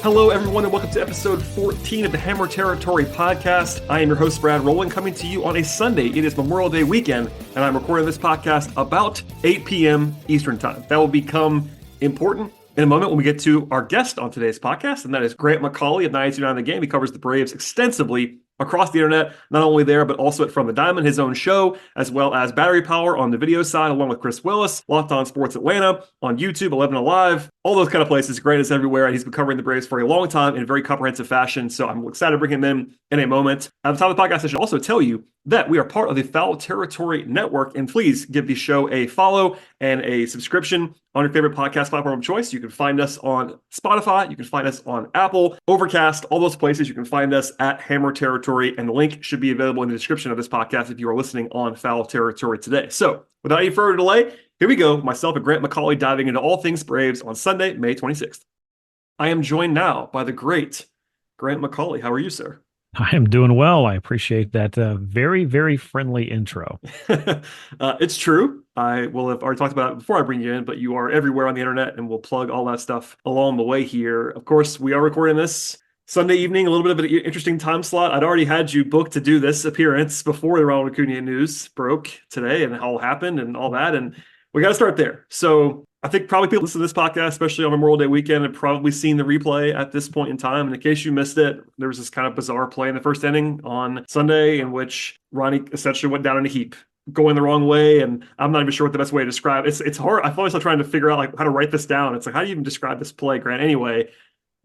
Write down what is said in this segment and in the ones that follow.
Hello, everyone, and welcome to episode 14 of the Hammer Territory podcast. I am your host, Brad Rowland, coming to you on a Sunday. It is Memorial Day weekend, and I'm recording this podcast about 8 p.m. Eastern Time. That will become important in a moment when we get to our guest on today's podcast, and that is Grant McAuley of 92.9 The Game. He covers the Braves extensively across the internet, not only there, but also at From the Diamond, his own show, as well as Battery Power on the video side, along with Chris Willis, Locked On Sports Atlanta, on YouTube, 11 Alive, all those kind of places. Grant is everywhere, and he's been covering the Braves for a long time in a very comprehensive fashion, so I'm excited to bring him in a moment. At the top of the podcast, I should also tell you that we are part of the Foul Territory Network, and please give the show a follow and a subscription on your favorite podcast platform of choice. You can find us on Spotify, you can find us on Apple, Overcast, all those places. You can find us at Hammer Territory, and the link should be available in the description of this podcast if you are listening on Foul Territory today. So, without any further delay, here we go. Myself and Grant McAuley diving into all things Braves on Sunday, May 26th. I am joined now by the great Grant McAuley. How are you, sir? I am doing well. I appreciate that very, very friendly intro. It's true. I will have already talked about it before I bring you in, but you are everywhere on the internet, and we'll plug all that stuff along the way here. Of course, we are recording this Sunday evening, a little bit of an interesting time slot. I'd already had you booked to do this appearance before the Ronald Acuña news broke today and how it happened and all that, and we got to start there. So I think probably people listen to this podcast, especially on Memorial Day weekend, have probably seen the replay at this point in time. And in case you missed it, there was this kind of bizarre play in the first inning on Sunday in which Ronnie essentially went down in a heap, going the wrong way. And I'm not even sure what the best way to describe it. It's hard. I'm always trying to figure out like how to write this down. It's like, how do you even describe this play, Grant? Anyway,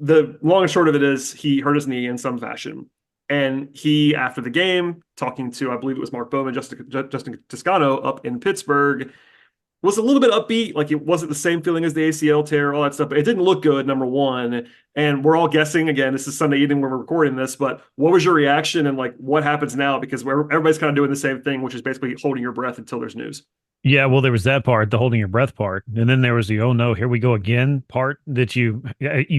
the long and short of it is he hurt his knee in some fashion. And he, after the game, talking to, I believe it was Mark Bowman, Justin Toscano up in Pittsburgh, was a little bit upbeat. Like it wasn't the same feeling as the ACL tear, all that stuff, but it didn't look good, number one. And we're all guessing, again, this is Sunday evening when we're recording this, but what was your reaction and like what happens now? Because everybody's kind of doing the same thing, which is basically holding your breath until there's news. Yeah, well, there was that part, the holding your breath part. And then there was the, oh no, here we go again part that you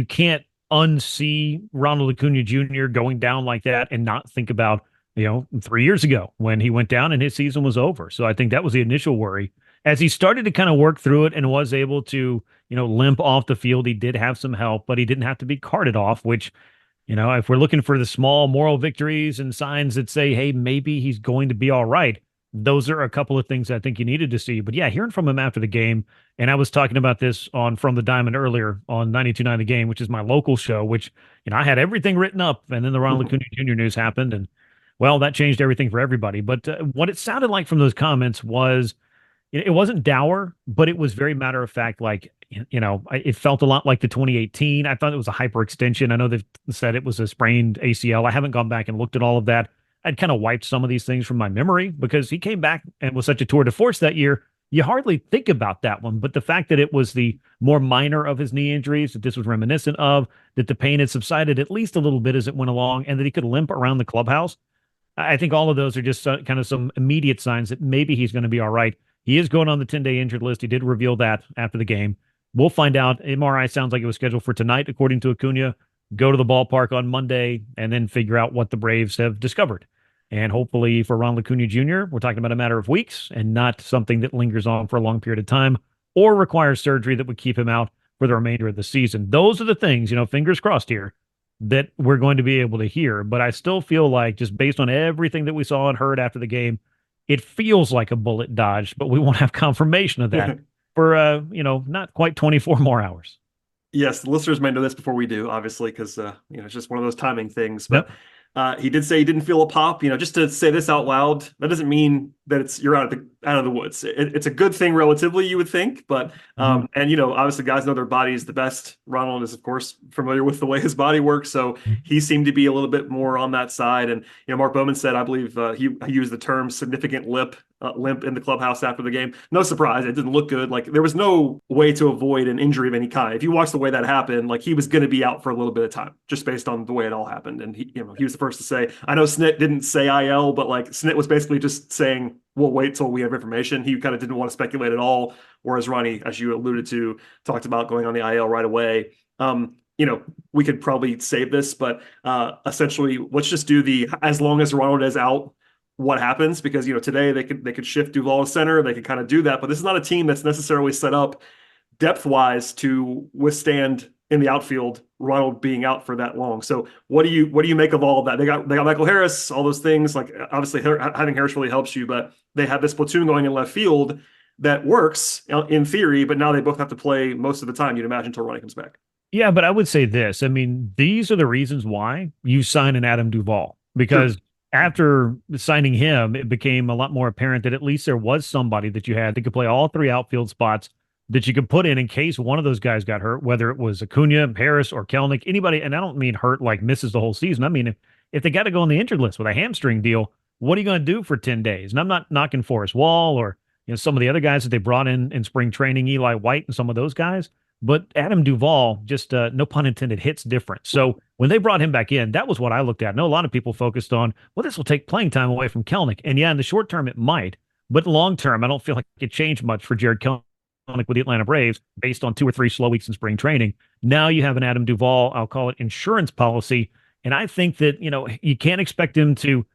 can't unsee Ronald Acuña Jr. going down like that and not think about, 3 years ago when he went down and his season was over. So I think that was the initial worry. As he started to kind of work through it and was able to, limp off the field, he did have some help, but he didn't have to be carted off, which, if we're looking for the small moral victories and signs that say, hey, maybe he's going to be all right, those are a couple of things I think you needed to see. But yeah, hearing from him after the game, and I was talking about this on From the Diamond earlier on 92.9 The Game, which is my local show, which, I had everything written up, and then the Ronald Acuña Jr. news happened, and well, that changed everything for everybody. But what it sounded like from those comments was, it wasn't dour, but it was very matter of fact. Like, it felt a lot like the 2018. I thought it was a hyperextension. I know they've said it was a sprained ACL. I haven't gone back and looked at all of that. I'd kind of wiped some of these things from my memory because he came back and was such a tour de force that year. You hardly think about that one. But the fact that it was the more minor of his knee injuries, that this was reminiscent of, that the pain had subsided at least a little bit as it went along, and that he could limp around the clubhouse. I think all of those are just kind of some immediate signs that maybe he's going to be all right. He is going on the 10-day injured list. He did reveal that after the game. We'll find out. MRI sounds like it was scheduled for tonight, according to Acuña. Go to the ballpark on Monday and then figure out what the Braves have discovered. And hopefully for Ronald Acuña Jr., we're talking about a matter of weeks and not something that lingers on for a long period of time or requires surgery that would keep him out for the remainder of the season. Those are the things, fingers crossed here, that we're going to be able to hear. But I still feel like, just based on everything that we saw and heard after the game, it feels like a bullet dodged, but we won't have confirmation of that for, not quite 24 more hours. Yes, the listeners may know this before we do, obviously, because, it's just one of those timing things. But he did say he didn't feel a pop. Just to say this out loud, that doesn't mean that you're out of the woods. It's a good thing relatively, you would think. But, and, obviously guys know their bodies the best. Ronald is, of course, familiar with the way his body works. So he seemed to be a little bit more on that side. And, Mark Bowman said, I believe he used the term significant limp in the clubhouse after the game. No surprise. It didn't look good. Like there was no way to avoid an injury of any kind. If you watch the way that happened, like he was going to be out for a little bit of time just based on the way it all happened. And he was the first to say, I know Snit didn't say IL, but like Snit was basically just saying, we'll wait till we have information. He kind of didn't want to speculate at all. Whereas Ronnie, as you alluded to, talked about going on the IL right away. We could probably save this, but essentially let's just do as long as Ronald is out, what happens, because today they could shift Duvall to center, they could kind of do that, but this is not a team that's necessarily set up depth wise to withstand in the outfield, Ronald being out for that long. So what do you make of all of that? They got Michael Harris, all those things. Like obviously having Harris really helps you, but they have this platoon going in left field that works in theory, but now they both have to play most of the time, you'd imagine, until Ronnie comes back. Yeah, but I would say this. I mean, these are the reasons why you sign an Adam Duvall, Sure. because after signing him, it became a lot more apparent that at least there was somebody that you had that could play all three outfield spots that you could put in case one of those guys got hurt, whether it was Acuña, Harris, or Kelnick, anybody. And I don't mean hurt like misses the whole season. I mean, if they got to go on the injured list with a hamstring deal, what are you going to do for 10 days? And I'm not knocking Forrest Wall or some of the other guys that they brought in spring training, Eli White and some of those guys. But Adam Duvall, just no pun intended, hits different. So when they brought him back in, that was what I looked at. I know a lot of people focused on, well, this will take playing time away from Kelnick. And yeah, in the short term, it might. But long term, I don't feel like it changed much for Jared Kelnick with the Atlanta Braves based on 2 or 3 slow weeks in spring training. Now you have an Adam Duvall, I'll call it insurance policy. And I think that, you can't expect him to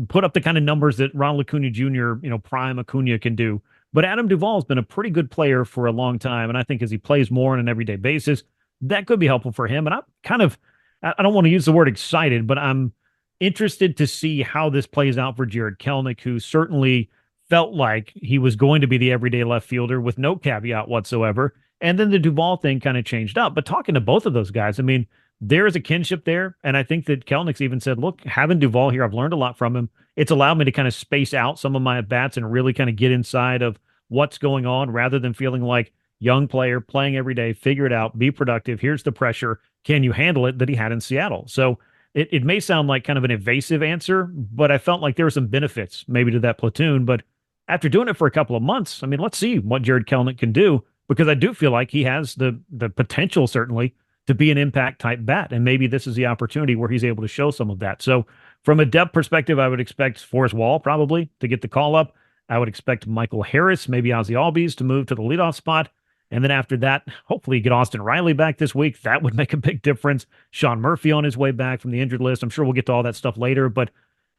put up the kind of numbers that Ronald Acuña Jr., prime Acuña can do. But Adam Duvall has been a pretty good player for a long time. And I think as he plays more on an everyday basis, that could be helpful for him. And I don't want to use the word excited, but I'm interested to see how this plays out for Jared Kelnick, who certainly felt like he was going to be the everyday left fielder with no caveat whatsoever. And then the Duvall thing kind of changed up. But talking to both of those guys, I mean, there is a kinship there. And I think that Kelnick's even said, look, having Duvall here, I've learned a lot from him. It's allowed me to kind of space out some of my at-bats and really kind of get inside of what's going on rather than feeling like young player playing every day, figure it out, be productive. Here's the pressure. Can you handle it that he had in Seattle? So it may sound like kind of an evasive answer, but I felt like there were some benefits maybe to that platoon. But after doing it for a couple of months, I mean, let's see what Jared Kelnick can do, because I do feel like he has the potential certainly to be an impact type bat. And maybe this is the opportunity where he's able to show some of that. So from a depth perspective, I would expect Forrest Wall probably to get the call up. I would expect Michael Harris, maybe Ozzie Albies to move to the leadoff spot. And then after that, hopefully get Austin Riley back this week. That would make a big difference. Sean Murphy on his way back from the injured list. I'm sure we'll get to all that stuff later, but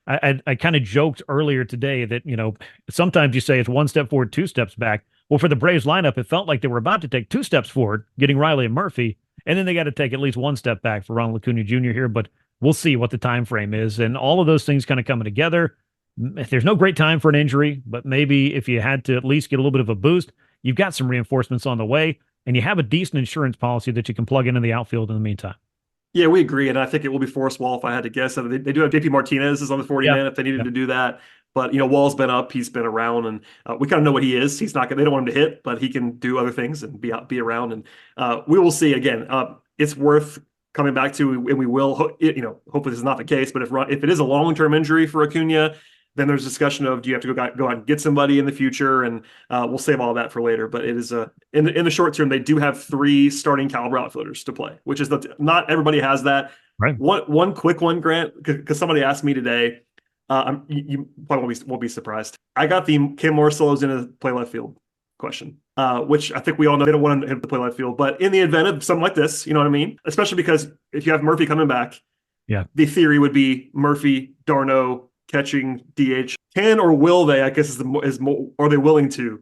I kind of joked earlier today that, sometimes you say it's 1 step forward, 2 steps back. Well, for the Braves lineup, it felt like they were about to take 2 steps forward, getting Riley and Murphy, and then they got to take at least 1 step back for Ronald Acuña Jr. here, but we'll see what the time frame is. And all of those things kind of coming together. There's no great time for an injury, but maybe if you had to at least get a little bit of a boost, you've got some reinforcements on the way, and you have a decent insurance policy that you can plug into the outfield in the meantime. Yeah, we agree, and I think it will be Forrest Wall if I had to guess. They do have JP Martinez is on the 40-man if they needed to do that. But Wall's been up, he's been around, and we kind of know what he is. He's not they don't want him to hit, but he can do other things and be around. And we will see again. It's worth coming back to, and we will. Hopefully this is not the case, but if it is a long-term injury for Acuña, then there's discussion of, do you have to go out and get somebody in the future? And we'll save all that for later. But it is in the short term, they do have 3 starting caliber outfielders to play, which is not everybody has that. Right. One quick one, Grant, because somebody asked me today. You probably won't be surprised. I got the Kim Morcello's in a play left field question, which I think we all know they don't want him to play left field. But in the event of something like this, you know what I mean? Especially because if you have Murphy coming back, the theory would be Murphy, d'Arnaud, catching DH. Can or will they, I guess, are they willing to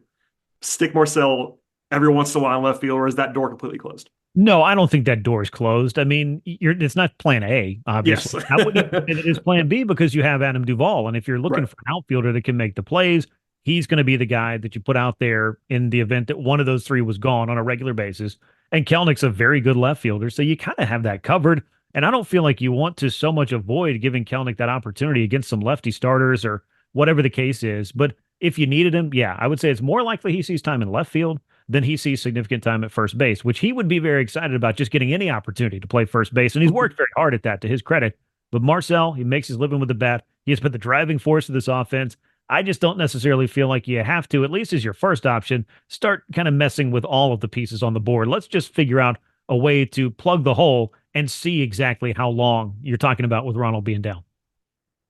stick Marcel every once in a while in left field, or is that door completely closed? No, I don't think that door is closed. I mean, it's not plan A, obviously. Yes. I wouldn't say it is plan B, because you have Adam Duvall. And if you're looking for an outfielder that can make the plays, he's going to be the guy that you put out there in the event that one of those 3 was gone on a regular basis. And Kelnick's a very good left fielder, so you kind of have that covered. And I don't feel like you want to so much avoid giving Kelnick that opportunity against some lefty starters or whatever the case is. But if you needed him, I would say it's more likely he sees time in left field than he sees significant time at first base, which he would be very excited about, just getting any opportunity to play first base. And he's worked very hard at that, to his credit. But Marcel, he makes his living with the bat. He has been the driving force of this offense. I just don't necessarily feel like you have to, at least as your first option, start kind of messing with all of the pieces on the board. Let's just figure out a way to plug the hole and see exactly how long you're talking about with Ronald being down.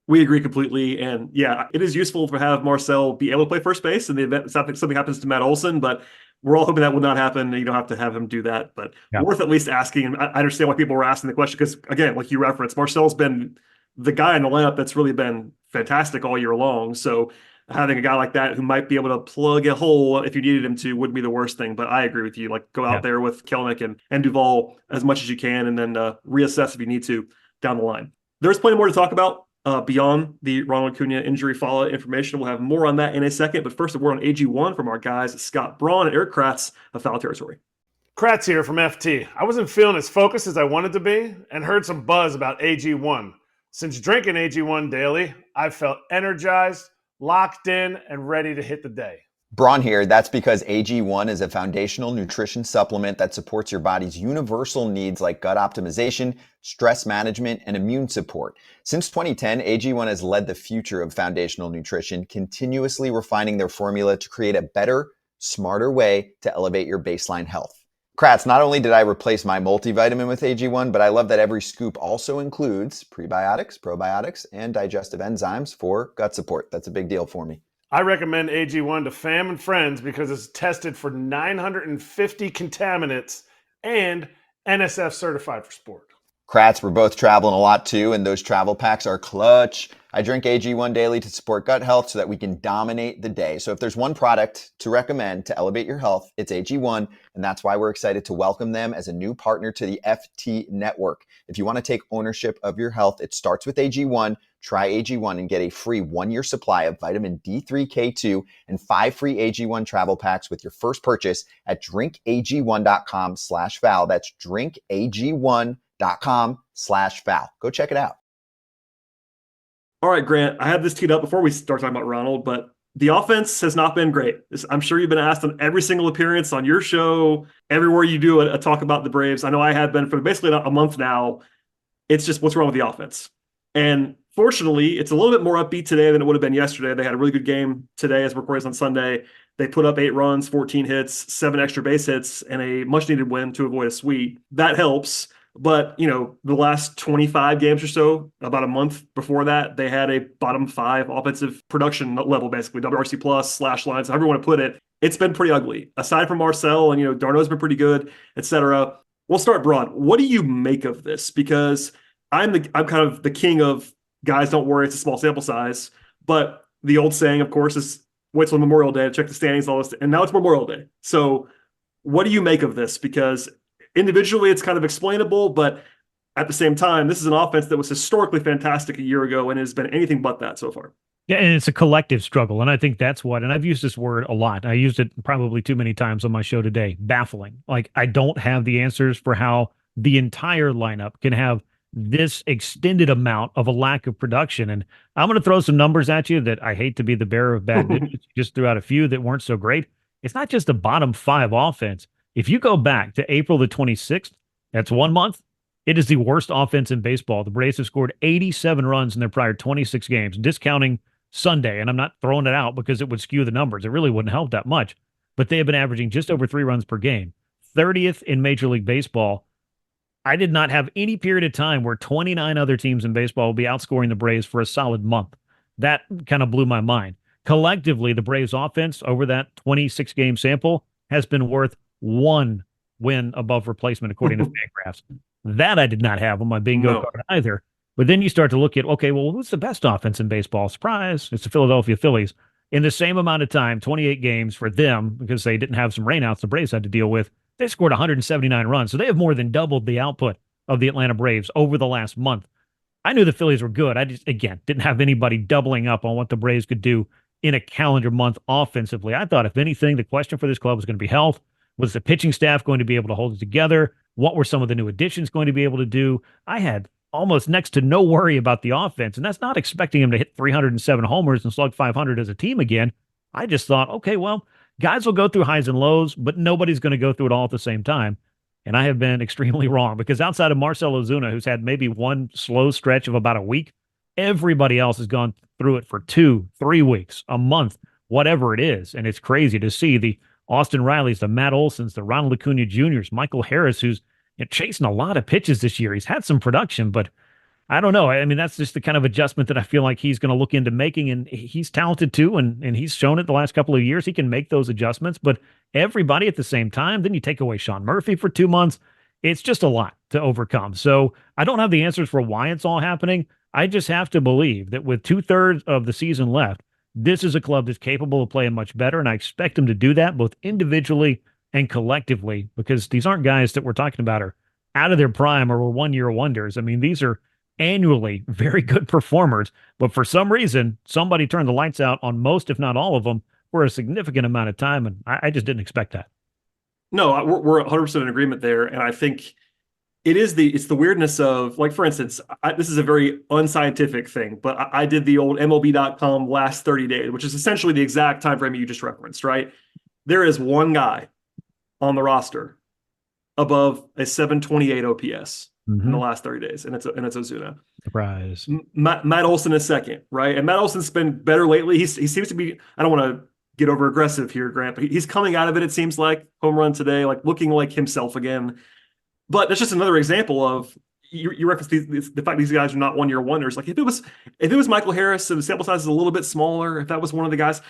We agree completely. And it is useful to have Marcel be able to play first base in the event something happens to Matt Olson, but we're all hoping that will not happen. You don't have to have him do that, but worth at least asking. And I understand why people were asking the question, because again, like you referenced, Marcel's been the guy in the lineup that's really been fantastic all year long. So having a guy like that who might be able to plug a hole if you needed him to wouldn't be the worst thing. But I agree with you. Like, go out there with Kelnick and Duvall as much as you can, and then reassess if you need to down the line. There's plenty more to talk about beyond the Ronald Acuña injury follow information. We'll have more on that in a second. But first, a word on AG1 from our guys Scott Braun and Eric Kratz of Foul Territory. Kratz here from FT. I wasn't feeling as focused as I wanted to be and heard some buzz about AG1. Since drinking AG1 daily, I've felt energized, locked in, and ready to hit the day. Braun here. That's because AG1 is a foundational nutrition supplement that supports your body's universal needs like gut optimization, stress management, and immune support. Since 2010, AG1 has led the future of foundational nutrition, continuously refining their formula to create a better, smarter way to elevate your baseline health. Kratz, not only did I replace my multivitamin with AG1, but I love that every scoop also includes prebiotics, probiotics, and digestive enzymes for gut support. That's a big deal for me. I recommend AG1 to fam and friends because it's tested for 950 contaminants and NSF certified for sport. Kratz, we're both traveling a lot too, and those travel packs are clutch. I drink AG1 daily to support gut health so that we can dominate the day. So if there's one product to recommend to elevate your health, it's AG1, and that's why we're excited to welcome them as a new partner to the FT network. If you want to take ownership of your health, it starts with AG1. Try AG1 and get a free 1-year supply of vitamin D3K2 and 5 free AG1 travel packs with your first purchase at drinkag1.com/foul. That's drinkag1.com/foul. Go check it out. All right, Grant, I had this teed up before we start talking about Ronald, but the offense has not been great. I'm sure you've been asked on every single appearance on your show, everywhere you do a talk about the Braves. I know I have been for basically a month now. It's just what's wrong with the offense. And fortunately, it's a little bit more upbeat today than it would have been yesterday. They had a really good game today as we're recording on Sunday. They put up 8 runs, 14 hits, 7 extra base hits, and a much-needed win to avoid a sweep. That helps. But, the last 25 games or so, about a month before that, they had a bottom 5 offensive production level, basically, WRC plus, slash lines, however you want to put it. It's been pretty ugly. Aside from Marcel and, Darno's been pretty good, etc. We'll start broad. What do you make of this? Because I'm kind of the king of guys, don't worry, it's a small sample size. But the old saying, of course, is wait till Memorial Day to check the standings, all this, and now it's Memorial Day. So what do you make of this? Because individually, it's kind of explainable, but at the same time, this is an offense that was historically fantastic a year ago and has been anything but that so far. Yeah, and it's a collective struggle, and I think that's what, and I've used this word a lot. I used it probably too many times on my show today, baffling. Like, I don't have the answers for how the entire lineup can have this extended amount of a lack of production. And I'm going to throw some numbers at you that I hate to be the bearer of bad news. Just threw out a few that weren't so great. It's not just a bottom 5 offense. If you go back to April the 26th, that's 1 month, it is the worst offense in baseball. The Braves have scored 87 runs in their prior 26 games, discounting Sunday. And I'm not throwing it out because it would skew the numbers. It really wouldn't help that much. But they have been averaging just over 3 runs per game. 30th in Major League Baseball. I did not have any period of time where 29 other teams in baseball will be outscoring the Braves for a solid month. That kind of blew my mind. Collectively, the Braves offense over that 26-game sample has been worth 1 win above replacement, according to Fangraphs. That I did not have on my bingo card either. But then you start to look at, okay, well, who's the best offense in baseball? Surprise, it's the Philadelphia Phillies. In the same amount of time, 28 games for them, because they didn't have some rainouts the Braves had to deal with, they scored 179 runs. So they have more than doubled the output of the Atlanta Braves over the last month. I knew the Phillies were good. I just, again, didn't have anybody doubling up on what the Braves could do in a calendar month offensively. I thought, if anything, the question for this club was going to be health. Was the pitching staff going to be able to hold it together? What were some of the new additions going to be able to do? I had almost next to no worry about the offense, and that's not expecting them to hit 307 homers and slug 500 as a team again. I just thought, okay, well, guys will go through highs and lows, but nobody's going to go through it all at the same time. And I have been extremely wrong, because outside of Marcell Ozuna, who's had maybe one slow stretch of about a week, everybody else has gone through it for 2, 3 weeks, a month, whatever it is. And it's crazy to see the Austin Rileys, the Matt Olsons, the Ronald Acuña Jr.'s, Michael Harris, who's chasing a lot of pitches this year. He's had some production, but I don't know. I mean, that's just the kind of adjustment that I feel like he's going to look into making, and he's talented too, and he's shown it the last couple of years. He can make those adjustments, but everybody at the same time, then you take away Sean Murphy for 2 months. It's just a lot to overcome. So I don't have the answers for why it's all happening. I just have to believe that with 2/3 of the season left, this is a club that's capable of playing much better, and I expect them to do that both individually and collectively, because these aren't guys that we're talking about are out of their prime or were one-year wonders. I mean, these are annually very good performers, but for some reason, somebody turned the lights out on most, if not all of them, for a significant amount of time, and I just didn't expect that. No, we're 100% in agreement there, and I think it's the weirdness of, like, for instance, this is a very unscientific thing, but I did the old MLB.com last 30 days, which is essentially the exact time frame you just referenced, right? There is one guy on the roster above a 728 OPS in the last 30 days, and it's Ozuna. Surprise. Matt Olson is second, right? And Matt Olson's been better lately. He seems to be, I don't want to get over aggressive here, Grant, but he's coming out of it seems like. Home run today, like looking like himself again. But that's just another example of, you referenced the fact these guys are not one-year wonders. Like if it was Michael Harris, and the sample size is a little bit smaller, if that was one of the guys,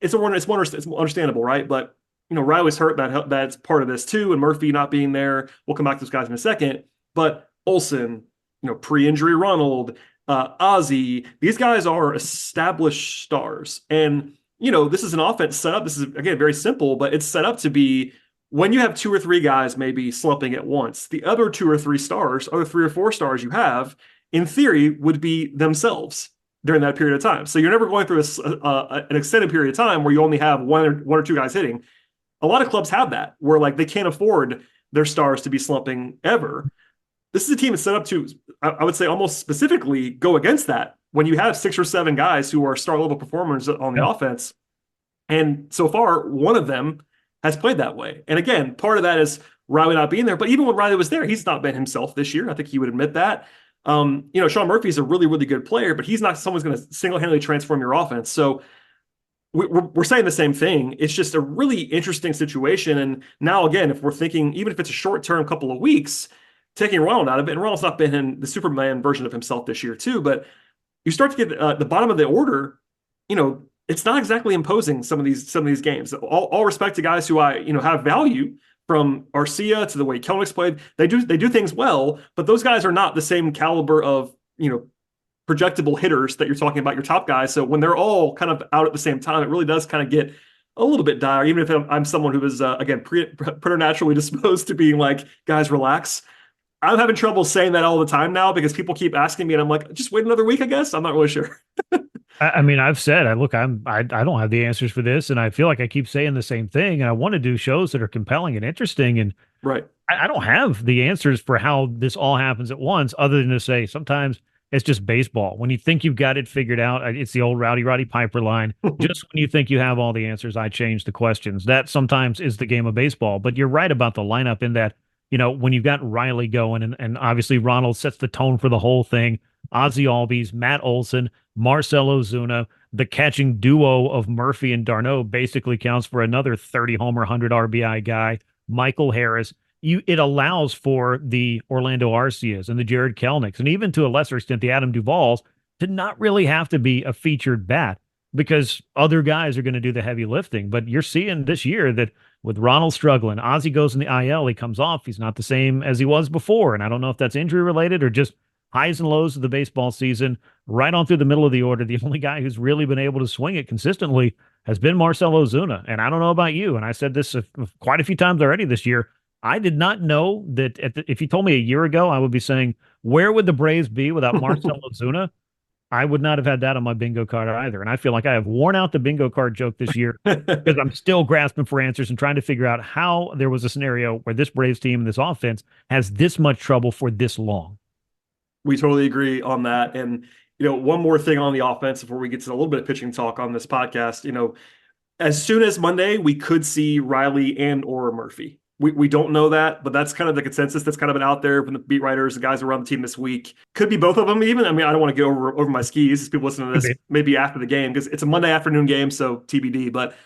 it's understandable, right? But Riley's hurt, that's part of this too, and Murphy not being there. We'll come back to those guys in a second. But Olson, pre-injury Ronald, Ozzy, these guys are established stars, and this is an offense set up. This is, again, very simple, but it's set up to be, when you have two or three guys maybe slumping at once, the other two or three stars, other three or four stars you have, in theory, would be themselves during that period of time. So you're never going through an extended period of time where you only have one or two guys hitting. A lot of clubs have that, where like they can't afford their stars to be slumping ever. This is a team that's set up to, I would say, almost specifically go against that when you have 6 or 7 guys who are star level performers on the offense. And so far, one of them has played that way. And again, part of that is Riley not being there. But even when Riley was there, he's not been himself this year. I think he would admit that. Sean Murphy is a really, really good player, but he's not someone who's going to single-handedly transform your offense. So we're saying the same thing. It's just a really interesting situation. And now, again, if we're thinking, even if it's a short-term couple of weeks, taking Ronald out of it, and Ronald's not been in the Superman version of himself this year too, but you start to get the bottom of the order, it's not exactly imposing some of these games. All respect to guys who I have value, from Arcia to the way Kelnick's played. They do things well, but those guys are not the same caliber of projectable hitters that you're talking about, your top guys. So when they're all kind of out at the same time, it really does kind of get a little bit dire. Even if I'm someone who is again preternaturally disposed to being like, guys, relax. I'm having trouble saying that all the time now because people keep asking me, and I'm like, just wait another week, I guess. I'm not really sure. I mean, I've said, I don't have the answers for this, and I feel like I keep saying the same thing. And I want to do shows that are compelling and interesting, and right. I don't have the answers for how this all happens at once, other than to say sometimes it's just baseball. When you think you've got it figured out, it's the old Roddy Piper line. Just when you think you have all the answers, I change the questions. That sometimes is the game of baseball. But you're right about the lineup in that, when you've got Riley going, and obviously Ronald sets the tone for the whole thing. Ozzy Albies, Matt Olson, Marcell Ozuna, the catching duo of Murphy and d'Arnaud basically counts for another 30 homer, 100 RBI guy. Michael Harris. It allows for the Orlando Arcias and the Jared Kelnicks, and even to a lesser extent the Adam Duvalls, to not really have to be a featured bat, because other guys are going to do the heavy lifting. But you're seeing this year that with Ronald struggling, Ozzy goes in the IL, he comes off, he's not the same as he was before. And I don't know if that's injury related or just highs and lows of the baseball season. Right on through the middle of the order, the only guy who's really been able to swing it consistently has been Marcell Ozuna. And I don't know about you, and I said this quite a few times already this year, I did not know that if you told me a year ago, I would be saying, where would the Braves be without Marcell Ozuna? I would not have had that on my bingo card either. And I feel like I have worn out the bingo card joke this year because I'm still grasping for answers and trying to figure out how there was a scenario where this Braves team and this offense has this much trouble for this long. We totally agree on that. And, one more thing on the offense before we get to a little bit of pitching talk on this podcast, as soon as Monday, we could see Riley and or Murphy. We don't know that, but that's kind of the consensus that's kind of been out there from the beat writers, the guys around the team this week. Could be both of them even. I mean, I don't want to get over my skis as people listening to this maybe after the game, because it's a Monday afternoon game, so TBD. But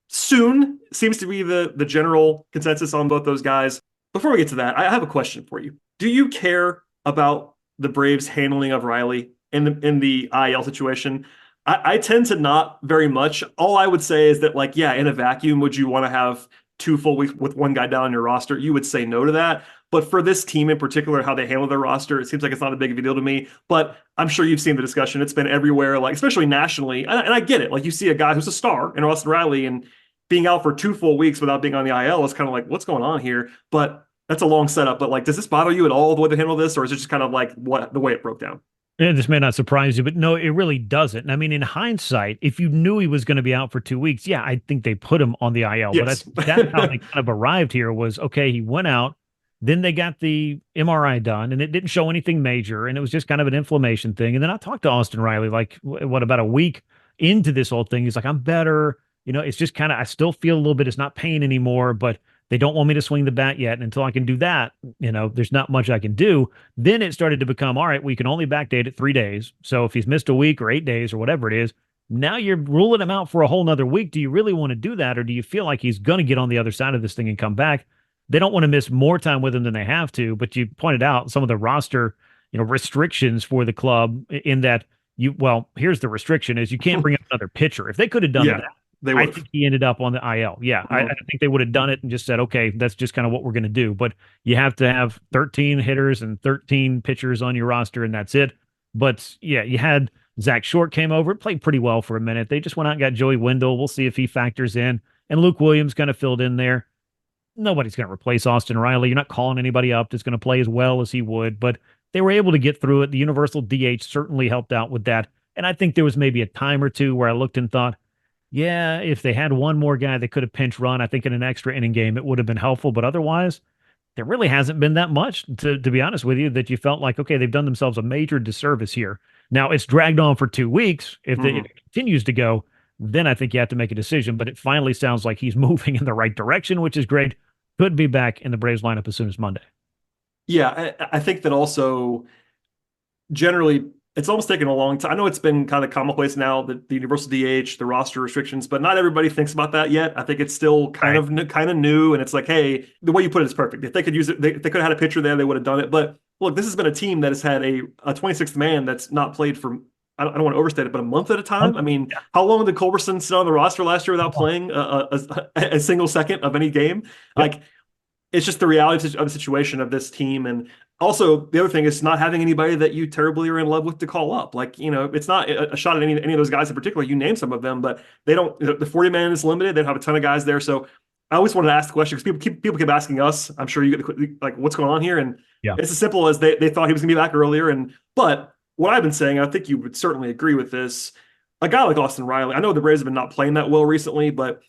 soon seems to be the general consensus on both those guys. Before we get to that, I have a question for you. Do you care about the Braves' handling of Riley in the IL situation? I tend to not very much. All I would say is that, in a vacuum, would you want to have 2 full weeks with one guy down on your roster, you would say no to that. But for this team in particular, how they handle their roster, it seems like it's not a big of a deal to me. But I'm sure you've seen the discussion. It's been everywhere, like especially nationally. And I get it. Like you see a guy who's a star in Austin Riley and being out for 2 full weeks without being on the IL is kind of like, what's going on here? But that's a long setup. But like, does this bother you at all, the way they handle this? Or is it just kind of like the way it broke down? Yeah, this may not surprise you, but no, it really doesn't. And I mean, in hindsight, if you knew he was going to be out for 2 weeks, yeah, I think they put him on the IL. Yes. But that's how they kind of arrived here was, okay, he went out, then they got the MRI done, and it didn't show anything major, and it was just kind of an inflammation thing. And then I talked to Austin Riley, like, what, about a week into this whole thing? He's like, I'm better. It's just kind of, I still feel a little bit, it's not pain anymore, but they don't want me to swing the bat yet. And until I can do that, there's not much I can do. Then it started to become, all right, we can only backdate it 3 days. So if he's missed a week or 8 days or whatever it is, now you're ruling him out for a whole nother week. Do you really want to do that? Or do you feel like he's going to get on the other side of this thing and come back? They don't want to miss more time with him than they have to. But you pointed out some of the roster, restrictions for the club in that here's the restriction is you can't bring up another pitcher. If they could have done that, I think he ended up on the IL. Yeah, I think they would have done it and just said, okay, that's just kind of what we're going to do. But you have to have 13 hitters and 13 pitchers on your roster, and that's it. But yeah, you had Zach Short came over, played pretty well for a minute. They just went out and got Joey Wendell. We'll see if he factors in. And Luke Williams kind of filled in there. Nobody's going to replace Austin Riley. You're not calling anybody up that's going to play as well as he would. But they were able to get through it. The universal DH certainly helped out with that. And I think there was maybe a time or two where I looked and thought, yeah, if they had one more guy that could have pinch run, I think in an extra inning game, it would have been helpful. But otherwise, there really hasn't been that much, to be honest with you, that you felt like, okay, they've done themselves a major disservice here. Now, it's dragged on for 2 weeks. If it continues to go, then I think you have to make a decision. But it finally sounds like he's moving in the right direction, which is great. Could be back in the Braves lineup as soon as Monday. Yeah, I think that also generally it's almost taken a long time. I know it's been kind of commonplace now, that the universal DH, the roster restrictions, but not everybody thinks about that yet. I think it's still kind of new, and it's like, hey, the way you put it is perfect. If they could use it, they could have had a pitcher there, they would have done it. But look, this has been a team that has had a 26th man that's not played for, I don't want to overstate it, but a month at a time. I mean, how long did Culberson sit on the roster last year without playing a single second of any game? Like, it's just the reality of the situation of this team. And also, the other thing is not having anybody that you terribly are in love with to call up. Like, it's not a shot at any of those guys in particular. You name some of them, but they don't. The 40-man is limited. They don't have a ton of guys there. So I always wanted to ask the question because people keep asking us. I'm sure you get like, what's going on here? And it's as simple as they thought he was going to be back earlier. But what I've been saying, I think you would certainly agree with this. A guy like Austin Riley, I know the Braves have been not playing that well recently, but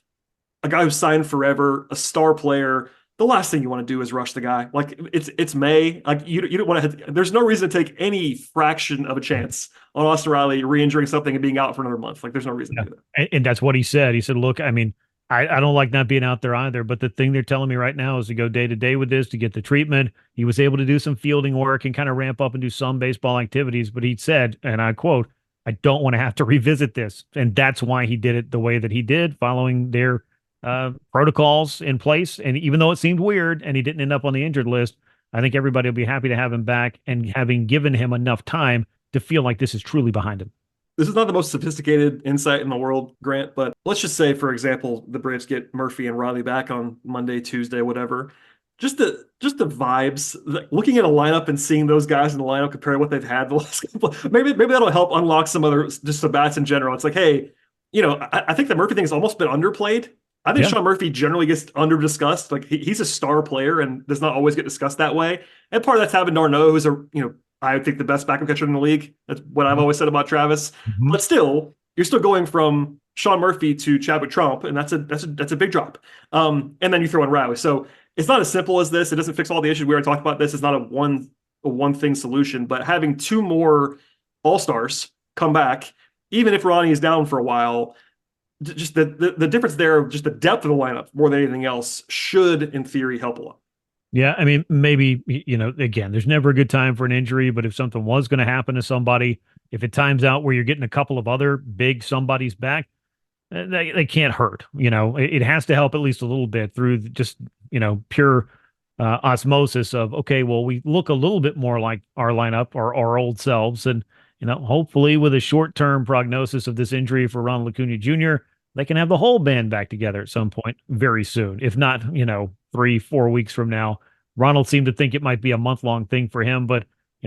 a guy who's signed forever, a star player. The last thing you want to do is rush the guy. Like it's May. Like you don't want to. There's no reason to take any fraction of a chance on Austin Riley re-injuring something and being out for another month. Like there's no reason to do that. And that's what he said. He said, "Look, I mean, I don't like not being out there either. But the thing they're telling me right now is to go day to day with this to get the treatment." He was able to do some fielding work and kind of ramp up and do some baseball activities. But he said, and I quote, "I don't want to have to revisit this," and that's why he did it the way that he did, following their protocols in place. And even though it seemed weird and he didn't end up on the injured list, I think everybody will be happy to have him back and having given him enough time to feel like this is truly behind him. This is not the most sophisticated insight in the world, Grant, but let's just say, for example, the Braves get Murphy and Riley back on Monday, Tuesday, whatever. Just the vibes, looking at a lineup and seeing those guys in the lineup compared to what they've had the last couple, maybe that'll help unlock some bats in general. It's like, hey, I think the Murphy thing has almost been underplayed. I think Sean Murphy generally gets under-discussed. Like he's a star player and does not always get discussed that way. And part of that's having d'Arnaud, who's I think the best backup catcher in the league. That's what I've always said about Travis. But still, you're still going from Sean Murphy to Chadwick Trump, and that's a big drop. And then you throw in Riley. So it's not as simple as this. It doesn't fix all the issues. We already talked about this. It's not a one thing solution. But having 2 more all-stars come back, even if Ronnie is down for a while, just the difference there, just the depth of the lineup more than anything else, should in theory help a lot. Yeah, I mean, maybe, again, there's never a good time for an injury, but if something was going to happen to somebody, if it times out where you're getting a couple of other big somebody's back, they can't hurt. It has to help at least a little bit through just, pure osmosis of, okay, well, we look a little bit more like our lineup or our old selves. And hopefully with a short-term prognosis of this injury for Ronald Acuña Jr., they can have the whole band back together at some point very soon. If not, 3-4 weeks from now. Ronald seemed to think it might be a month-long thing for him, but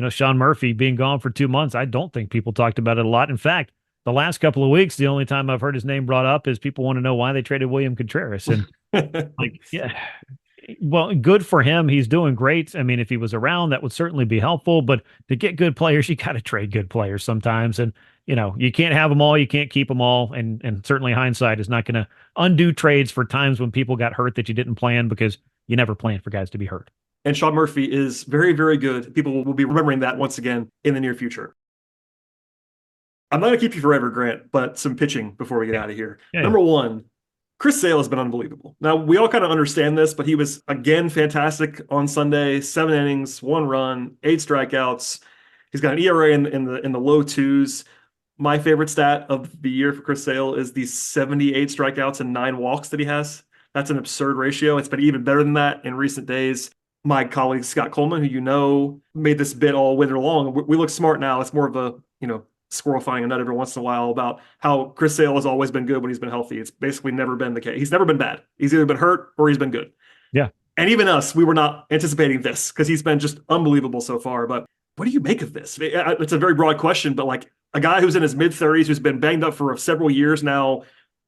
Sean Murphy being gone for 2 months, I don't think people talked about it a lot. In fact, the last couple of weeks, the only time I've heard his name brought up is people want to know why they traded William Contreras. And yeah, well, good for him. He's doing great. I mean, if he was around, that would certainly be helpful. But to get good players, you got to trade good players sometimes. And, you can't have them all. You can't keep them all. And certainly hindsight is not going to undo trades for times when people got hurt that you didn't plan, because you never planned for guys to be hurt. And Sean Murphy is very, very good. People will be remembering that once again in the near future. I'm not going to keep you forever, Grant, but some pitching before we get out of here. Number one, Chris Sale has been unbelievable. Now, we all kind of understand this, but he was, again, fantastic on Sunday. 7 innings, 1 run, 8 strikeouts. He's got an ERA in the low 2s. My favorite stat of the year for Chris Sale is the 78 strikeouts and 9 walks that he has. That's an absurd ratio. It's been even better than that in recent days. My colleague, Scott Coleman, who made this bit all winter long. We look smart now. It's more of a, squirrel finding a nut every once in a while about how Chris Sale has always been good when he's been healthy. It's basically never been the case. He's never been bad. He's either been hurt or he's been good. Yeah. And even us, we were not anticipating this because he's been just unbelievable so far. But what do you make of this? It's a very broad question, but like a guy who's in his mid-30s, who's been banged up for several years now,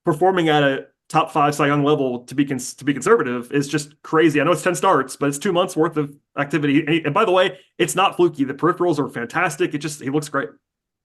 performing at a top 5 Cy Young level to be conservative is just crazy. I know it's 10 starts, but it's 2 months worth of activity. And by the way, it's not fluky. The peripherals are fantastic. He looks great.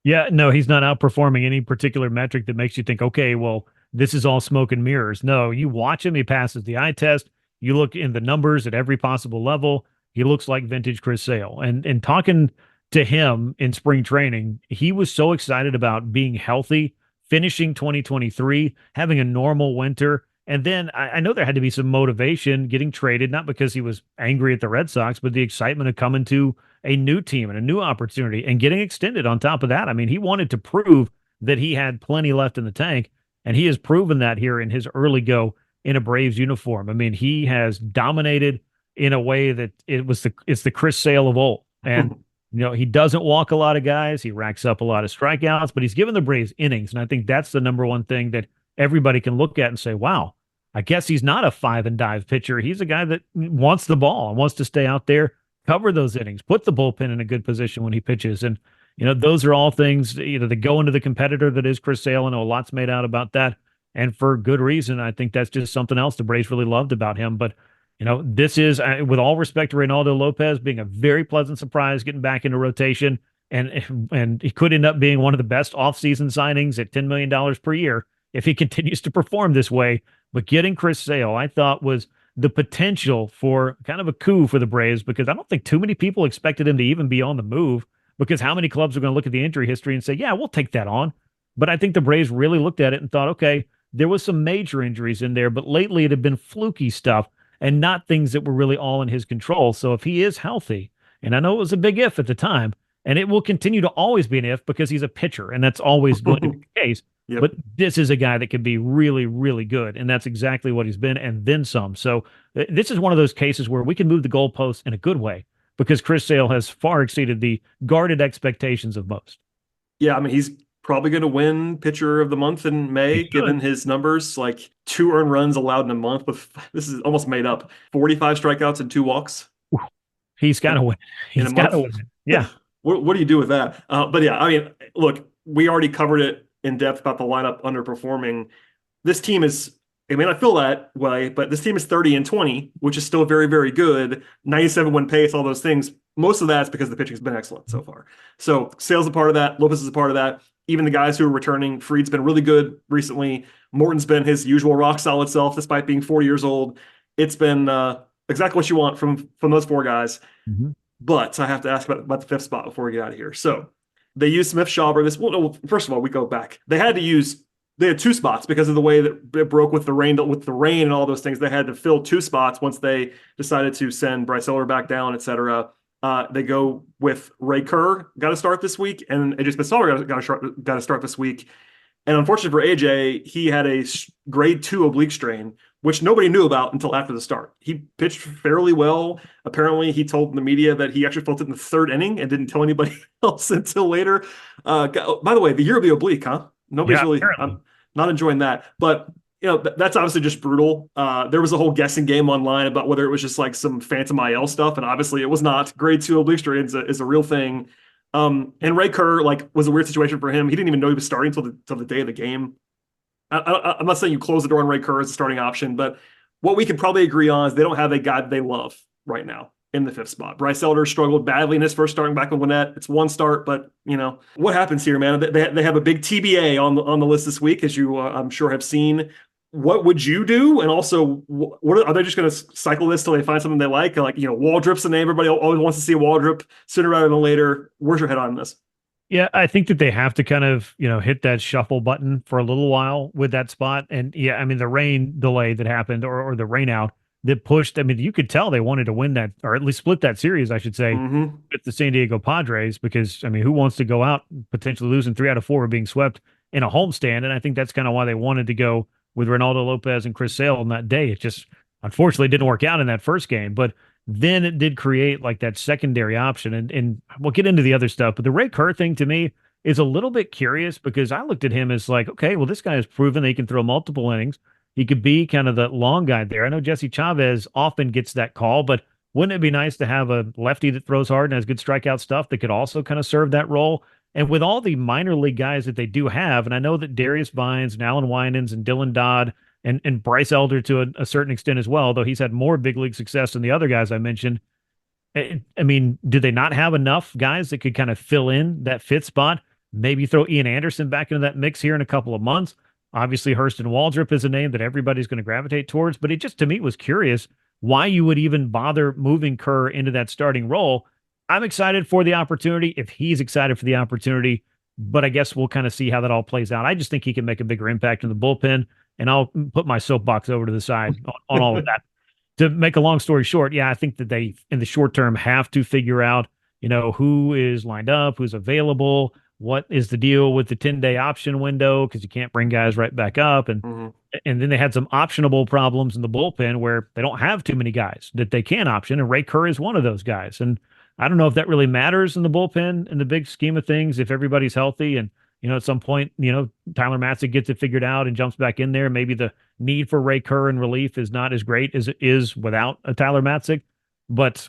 Yeah, no, he's not outperforming any particular metric that makes you think, okay, well, this is all smoke and mirrors. No, you watch him, he passes the eye test. You look in the numbers at every possible level. He looks like vintage Chris Sale. And talking to him in spring training, he was so excited about being healthy, finishing 2023, having a normal winter. And then I know there had to be some motivation getting traded, not because he was angry at the Red Sox, but the excitement of coming to a new team and a new opportunity and getting extended on top of that. I mean, he wanted to prove that he had plenty left in the tank, and he has proven that here in his early go in a Braves uniform. I mean, he has dominated in a way that it's the Chris Sale of old. And, he doesn't walk a lot of guys. He racks up a lot of strikeouts, but he's given the Braves innings. And I think that's the number one thing that everybody can look at and say, wow, I guess he's not a 5-and-dive pitcher. He's a guy that wants the ball and wants to stay out there, cover those innings, put the bullpen in a good position when he pitches. And, those are all things, that go into the competitor that is Chris Sale. I know a lot's made out about that, and for good reason. I think that's just something else the Braves really loved about him. But, this is, with all respect to Reynaldo Lopez, being a very pleasant surprise, getting back into rotation. And he could end up being one of the best offseason signings at $10 million per year if he continues to perform this way. But getting Chris Sale, I thought, was the potential for kind of a coup for the Braves, because I don't think too many people expected him to even be on the move, because how many clubs are going to look at the injury history and say, yeah, we'll take that on. But I think the Braves really looked at it and thought, okay, there was some major injuries in there, but lately it had been fluky stuff and not things that were really all in his control. So if he is healthy, and I know it was a big if at the time, and it will continue to always be an if because he's a pitcher, and that's always going to be the case. Yep. But this is a guy that could be really, really good, and that's exactly what he's been, and then some. So this is one of those cases where we can move the goalposts in a good way, because Chris Sale has far exceeded the guarded expectations of most. Yeah, I mean, he's probably going to win pitcher of the month in May, given his numbers, like 2 earned runs allowed in a month. But this is almost made up. 45 strikeouts and 2 walks. He's got to win. He's got to win. Yeah. What do you do with that? But yeah, I mean, look, we already covered it in depth about the lineup underperforming. This team is, it may not feel that way, but this team is 30-20, which is still very, very good. 97 win pace, all those things. Most of that's because the pitching has been excellent so far. So Sale's a part of that. Lopez is a part of that. Even the guys who are returning, Fried's been really good recently. Morton's been his usual rock solid self, despite being 40 years old. It's been exactly what you want from those 4 guys. Mm-hmm. But I have to ask about the 5th spot before we get out of here. So they used Smith-Shawver. First of all, we go back. They had 2 spots because of the way that it broke with the rain and all those things. They had to fill 2 spots once they decided to send Bryce Elder back down, et cetera. They go with Ray Kerr, got to start this week, and AJ Smith-Shawver got to start this week. And unfortunately for AJ, he had a grade 2 oblique strain, which nobody knew about until after the start. He pitched fairly well. Apparently, he told the media that he actually felt it in the 3rd inning and didn't tell anybody else until later. By the way, the year of the oblique, huh? Nobody's really. not enjoying that. But that's obviously just brutal. There was a whole guessing game online about whether it was just like some phantom IL stuff, and obviously it was not. Grade 2 oblique strain is a real thing. And Ray Kerr was a weird situation for him. He didn't even know he was starting until the day of the game. I'm not saying you close the door on Ray Kerr as a starting option, but what we can probably agree on is they don't have a guy they love right now in the 5th spot. Bryce Elder struggled badly in his first starting back with Gwinnett. It's one start, but what happens here, man? They have a big TBA on the list this week, as you I'm sure have seen. What would you do? And also, what are they just going to cycle this till they find something they like? Like, Waldrop's the name everybody always wants to see Waldrop sooner rather than later. Where's your head on this? Yeah, I think that they have to kind of, hit that shuffle button for a little while with that spot. And yeah, I mean, the rain delay that happened or the rain out that pushed, I mean, you could tell they wanted to win that, or at least split that series, I should say, with the San Diego Padres, because, I mean, who wants to go out potentially losing 3 out of 4 or being swept in a homestand? And I think that's kind of why they wanted to go with Reynaldo Lopez and Chris Sale on that day. It just, unfortunately, didn't work out in that first game. But then it did create like that secondary option. And we'll get into the other stuff. But the Ray Kerr thing to me is a little bit curious, because I looked at him as like, okay, well, this guy has proven that he can throw multiple innings. He could be kind of the long guy there. I know Jesse Chavez often gets that call, but wouldn't it be nice to have a lefty that throws hard and has good strikeout stuff that could also kind of serve that role? And with all the minor league guys that they do have, and I know that Darius Vines and Alan Winans and Dylan Dodd and Bryce Elder to a certain extent as well, though he's had more big league success than the other guys I mentioned. I mean, do they not have enough guys that could kind of fill in that 5th spot? Maybe throw Ian Anderson back into that mix here in a couple of months. Obviously, Hurston Waldrop is a name that everybody's going to gravitate towards, but it just, to me, was curious why you would even bother moving Kerr into that starting role. I'm excited for the opportunity if he's excited for the opportunity, but I guess we'll kind of see how that all plays out. I just think he can make a bigger impact in the bullpen, and I'll put my soapbox over to the side on all of that. To make a long story short, yeah, I think that they, in the short term, have to figure out, who is lined up, who's available, what is the deal with the 10-day option window, because you can't bring guys right back up. And then they had some optionable problems in the bullpen where they don't have too many guys that they can option, and Ray Kerr is one of those guys. And I don't know if that really matters in the bullpen in the big scheme of things, if everybody's healthy and, at some point, Tyler Matzek gets it figured out and jumps back in there. Maybe the need for Ray Kerr in relief is not as great as it is without a Tyler Matzek. But,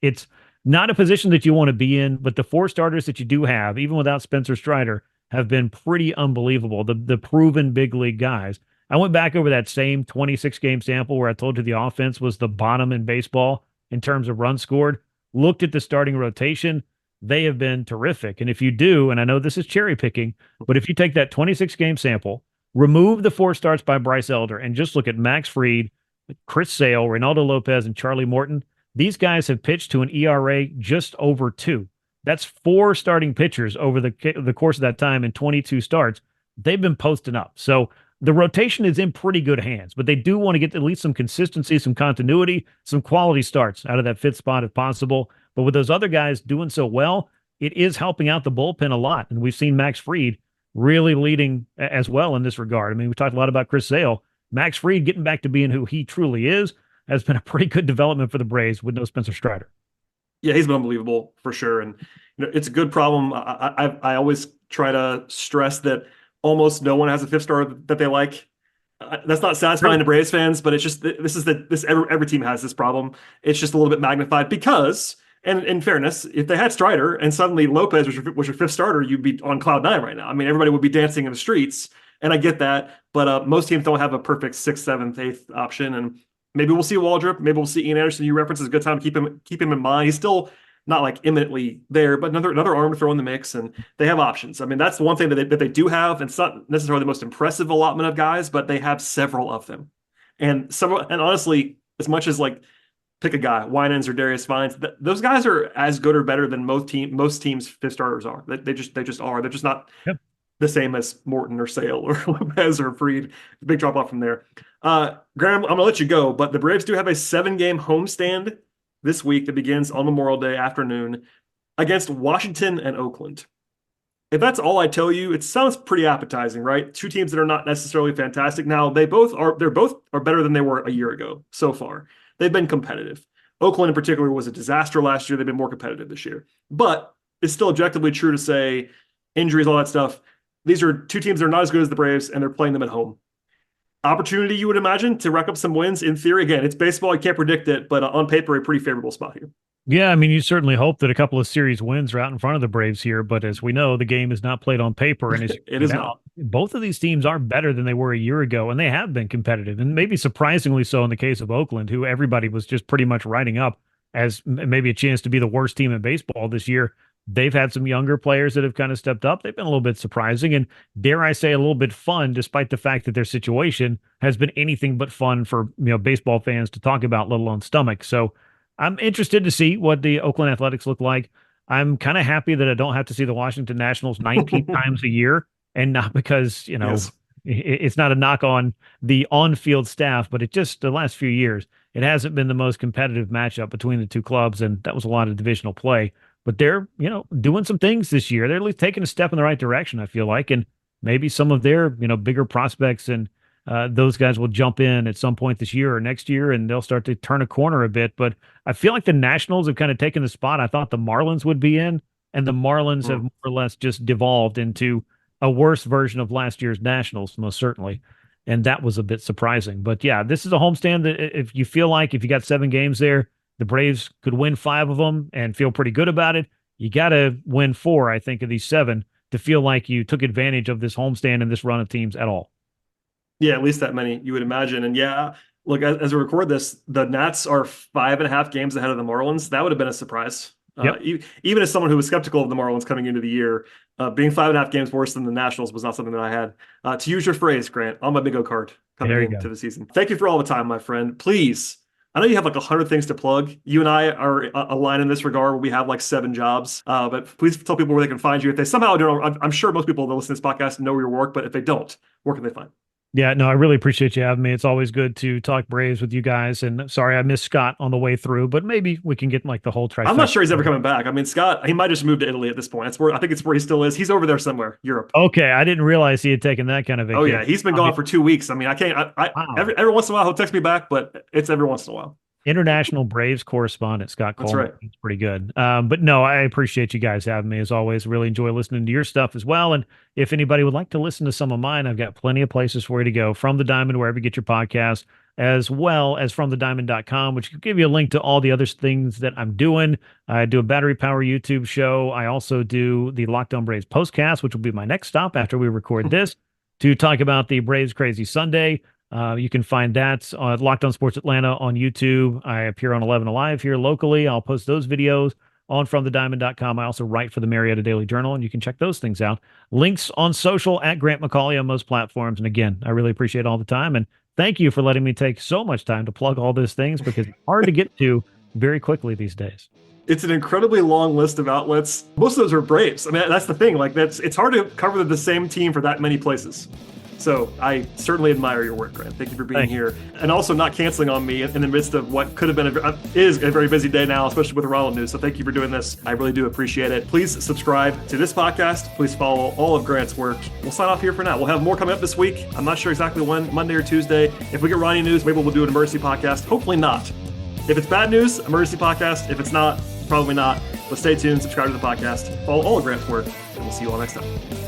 it's not a position that you want to be in. But the 4 starters that you do have, even without Spencer Strider, have been pretty unbelievable. The proven big league guys. I went back over that same 26-game sample where I told you the offense was the bottom in baseball in terms of runs scored. Looked at the starting rotation. They have been terrific. And if you do, and I know this is cherry picking, but if you take that 26-game sample, remove the 4 starts by Bryce Elder, and just look at Max Fried, Chris Sale, Reynaldo Lopez, and Charlie Morton, these guys have pitched to an ERA just over 2. That's 4 starting pitchers over the course of that time in 22 starts. They've been posting up. So the rotation is in pretty good hands, but they do want to get at least some consistency, some continuity, some quality starts out of that 5th spot if possible. But with those other guys doing so well, it is helping out the bullpen a lot. And we've seen Max Fried really leading as well in this regard. I mean, we talked a lot about Chris Sale. Max Fried getting back to being who he truly is has been a pretty good development for the Braves with no Spencer Strider. Yeah, he's been unbelievable for sure. And it's a good problem. I always try to stress that almost no one has a 5th starter that they like. That's not satisfying to Braves fans, but it's just every team has this problem. It's just a little bit magnified because, and in fairness, if they had Strider and suddenly Lopez was your 5th starter, you'd be on cloud 9 right now. I mean, everybody would be dancing in the streets, and I get that, but most teams don't have a perfect 6th, 7th, 8th option, and maybe we'll see Waldrop, maybe we'll see Ian Anderson. You reference is a good time to keep him in mind. He's still not like imminently there, but another arm to throw in the mix, and they have options. I mean, that's the one thing that they do have, and it's not necessarily the most impressive allotment of guys, but they have several of them. And honestly, as much as like pick a guy, Winans or Darius Vines, those guys are as good or better than most teams' 5th starters are. They just are. They're just not the same as Morton or Sale or Lopez or Fried. Big drop off from there. Graham, I'm gonna let you go, but the Braves do have a 7-game homestand this week that begins on Memorial Day afternoon against Washington and Oakland. If that's all I tell you, it sounds pretty appetizing, right? 2 teams that are not necessarily fantastic. Now, they're both better than they were a year ago so far. They've been competitive. Oakland in particular was a disaster last year. They've been more competitive this year. But it's still objectively true to say injuries, all that stuff, these are two teams that are not as good as the Braves, and they're playing them at home. Opportunity, you would imagine, to rack up some wins in theory. Again, it's baseball. You can't predict it, but on paper, a pretty favorable spot here. Yeah, I mean, you certainly hope that a couple of series wins are out in front of the Braves here, but as we know, the game is not played on paper, and it is not. Both of these teams are better than they were a year ago, and they have been competitive, and maybe surprisingly so in the case of Oakland, who everybody was just pretty much writing up as maybe a chance to be the worst team in baseball this year. They've had some younger players that have kind of stepped up. They've been a little bit surprising and, dare I say, a little bit fun, despite the fact that their situation has been anything but fun for baseball fans to talk about, let alone stomach. So I'm interested to see what the Oakland Athletics look like. I'm kind of happy that I don't have to see the Washington Nationals 19 times a year, and not because, Yes. It's not a knock on the on-field staff, but it just, the last few years, it hasn't been the most competitive matchup between the two clubs, and that was a lot of divisional play. But they're, doing some things this year. They're at least taking a step in the right direction, I feel like, and maybe some of their, bigger prospects and those guys will jump in at some point this year or next year, and they'll start to turn a corner a bit. But I feel like the Nationals have kind of taken the spot I thought the Marlins would be in, and the Marlins have more or less just devolved into a worse version of last year's Nationals, most certainly. And that was a bit surprising. But yeah, this is a homestand that if you feel like if you got 7 games there, the Braves could win 5 of them and feel pretty good about it. You got to win 4, I think, of these 7 to feel like you took advantage of this homestand and this run of teams at all. Yeah, at least that many, you would imagine. And yeah, look, as we record this, the Nats are 5.5 games ahead of the Marlins. That would have been a surprise. Yep. Even as someone who was skeptical of the Marlins coming into the year, being 5.5 games worse than the Nationals was not something that I had. To use your phrase, Grant, on my bingo card coming into the season. Thank you for all the time, my friend. Please, I know you have like 100 things to plug. You and I are aligned in this regard where we have like 7 jobs. But please tell people where they can find you. If they somehow don't, I'm sure most people that listen to this podcast know your work, but if they don't, where can they find? Yeah, no, I really appreciate you having me. It's always good to talk Braves with you guys. And sorry, I missed Scott on the way through, but maybe we can get like the whole trifecta. I'm not sure he's ever coming back. I mean, Scott, he might just move to Italy at this point. I think it's where he still is. He's over there somewhere, Europe. Okay, I didn't realize he had taken that kind of vacation. Oh yeah, he's been gone for 2 weeks. I mean, I can't. Wow. Every once in a while he'll text me back, but it's every once in a while. International Braves correspondent Scott Coleman. That's right. He's pretty good. But no, I appreciate you guys having me as always. Really enjoy listening to your stuff as well. And if anybody would like to listen to some of mine, I've got plenty of places for you to go. From the Diamond, wherever you get your podcast, as well as FromTheDiamond.com, which will give you a link to all the other things that I'm doing. I do a Battery Power YouTube show. I also do the Locked On Braves postcast, which will be my next stop after we record this, to talk about the Braves Crazy Sunday. You can find that on Locked On Sports Atlanta on YouTube. I appear on 11 Alive here locally. I'll post those videos on FromTheDiamond.com. I also write for the Marietta Daily Journal, and you can check those things out. Links on social at Grant McAuley on most platforms. And again, I really appreciate all the time. And thank you for letting me take so much time to plug all those things, because it's hard to get to very quickly these days. It's an incredibly long list of outlets. Most of those are Braves. I mean, that's the thing. Like, it's hard to cover the same team for that many places. So I certainly admire your work, Grant. Thank you for being here. And also not canceling on me in the midst of what could have been is a very busy day now, especially with the Ronald news. So thank you for doing this. I really do appreciate it. Please subscribe to this podcast. Please follow all of Grant's work. We'll sign off here for now. We'll have more coming up this week. I'm not sure exactly when, Monday or Tuesday. If we get Ronnie news, maybe we'll do an emergency podcast. Hopefully not. If it's bad news, emergency podcast. If it's not, probably not. But stay tuned, subscribe to the podcast, follow all of Grant's work, and we'll see you all next time.